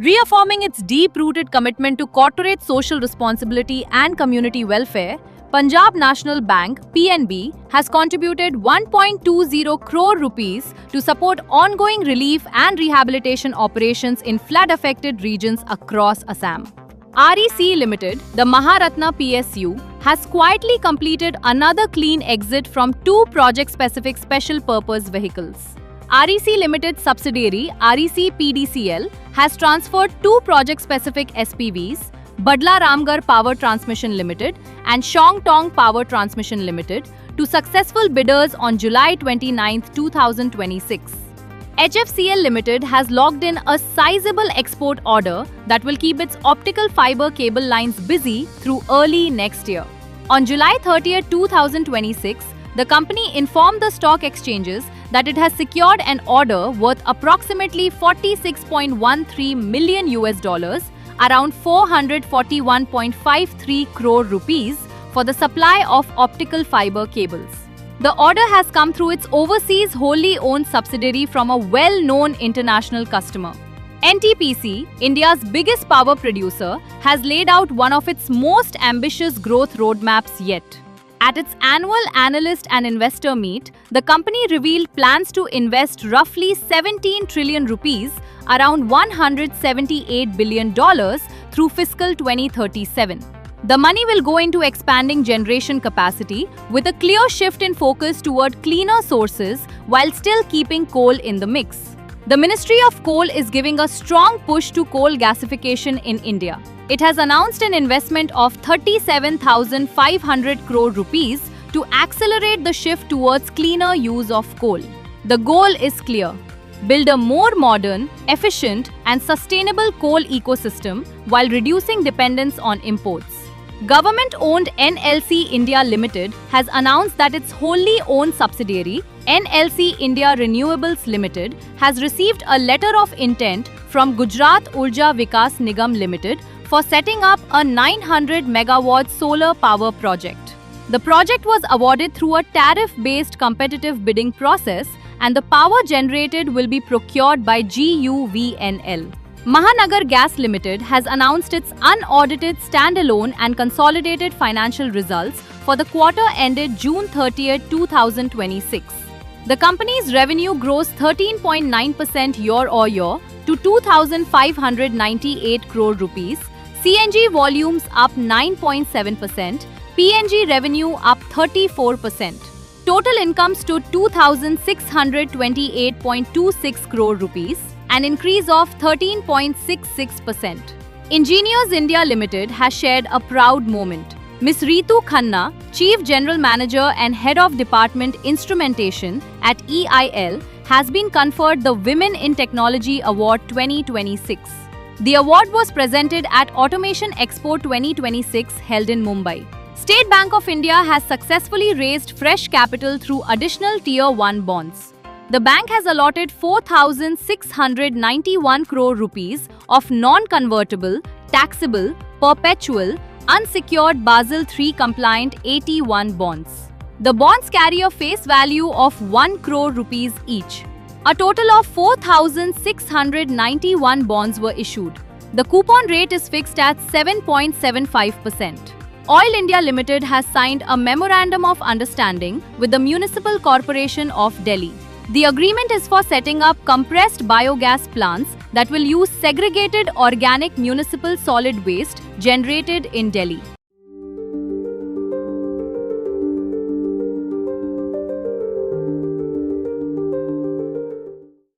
Reaffirming its deep-rooted commitment to corporate social responsibility and community welfare, Punjab National Bank (PNB) has contributed 1.20 crore rupees to support ongoing relief and rehabilitation operations in flood-affected regions across Assam. REC Limited, the Maharatna PSU, has quietly completed another clean exit from two project-specific special purpose vehicles. REC Limited subsidiary REC PDCL has transferred two project-specific SPVs, Badla Ramgarh Power Transmission Limited and Shong Tong Power Transmission Limited, to successful bidders on July 29, 2026. HFCL Limited has logged in a sizable export order that will keep its optical fiber cable lines busy through early next year. On July 30, 2026, the company informed the stock exchanges that it has secured an order worth approximately $46.13 million, around 441.53 crore rupees, for the supply of optical fiber cables. The order has come through its overseas wholly owned subsidiary from a well-known international customer. NTPC, India's biggest power producer, has laid out one of its most ambitious growth roadmaps yet. At its annual analyst and investor meet, the company revealed plans to invest roughly 17 trillion rupees, around $178 billion, through fiscal 2037. The money will go into expanding generation capacity with a clear shift in focus toward cleaner sources while still keeping coal in the mix. The Ministry of Coal is giving a strong push to coal gasification in India. It has announced an investment of 37,500 crore rupees to accelerate the shift towards cleaner use of coal. The goal is clear: build a more modern, efficient, and sustainable coal ecosystem while reducing dependence on imports. Government-owned NLC India Limited has announced that its wholly owned subsidiary, NLC India Renewables Limited, has received a letter of intent from Gujarat Urja Vikas Nigam Limited for setting up a 900 megawatt solar power project. The project was awarded through a tariff-based competitive bidding process, and the power generated will be procured by GUVNL. Mahanagar Gas Limited has announced its unaudited standalone and consolidated financial results for the quarter ended June 30, 2026. The company's revenue grows 13.9% year-on-year to 2,598 crore rupees, CNG volumes up 9.7%, PNG revenue up 34%. Total income stood 2,628.26 crore rupees, an increase of 13.66%. Engineers India Limited has shared a proud moment. Ms. Ritu Khanna, Chief General Manager and Head of Department Instrumentation at EIL, has been conferred the Women in Technology Award 2026. The award was presented at Automation Expo 2026 held in Mumbai. State Bank of India has successfully raised fresh capital through additional Tier 1 bonds. The bank has allotted 4,691 crore rupees of non-convertible, taxable, perpetual, unsecured Basel III compliant AT1 bonds. The bonds carry a face value of 1 crore rupees each. A total of 4,691 bonds were issued. The coupon rate is fixed at 7.75%. Oil India Limited has signed a Memorandum of Understanding with the Municipal Corporation of Delhi. The agreement is for setting up compressed biogas plants that will use segregated organic municipal solid waste generated in Delhi.